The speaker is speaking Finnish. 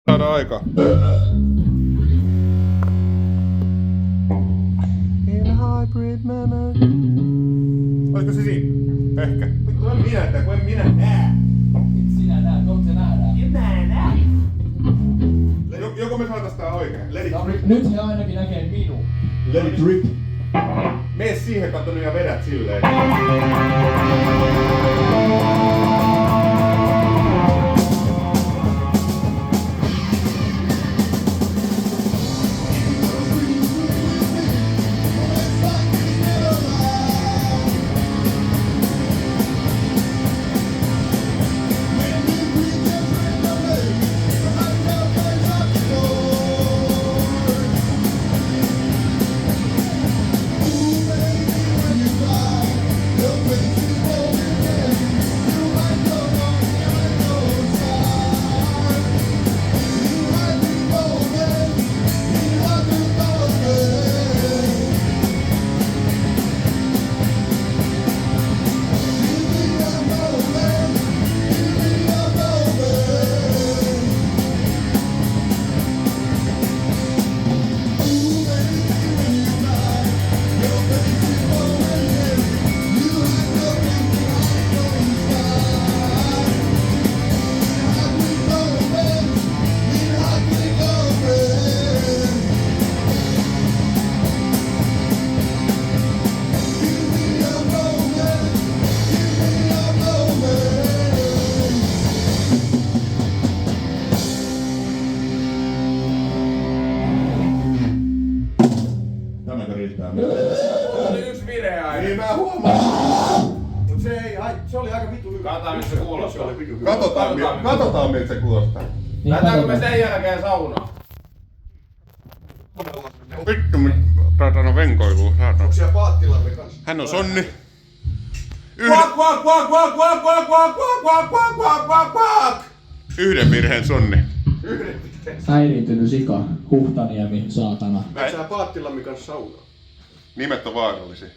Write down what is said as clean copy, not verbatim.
Saada aika. In hybrid manner. Olisiko se siinä? Ehkä. Vittu en minä näe, kun en minä näe. Sinä näet, onko se nähdään? En mä näe. Joko me saatais tää oikein? Let it No, drip. nyt he ainakin näkee minun. Let it drip. Mene siihen katson ja vedät silleen. Tämäkö riittää? Oli yksi vire aina. Niin mä huomaan. Mut se oli aika vittu hyvä. Katsotaan nyt se kuulostaa. Katsotaan miltä se kuulostaa. Lähdetäänkö me sen jälkeen saunaan? Vittu, saatana venkoiluu, saatana. Onko siellä Paattilamme kanssa? Hän on Sonni. Yhden virheen Sonni. Häiriintynyt sika, Huhtaniemi, saatana. Menet sä Paattilamme kanssa saunaan? Nimet on vaarallisia.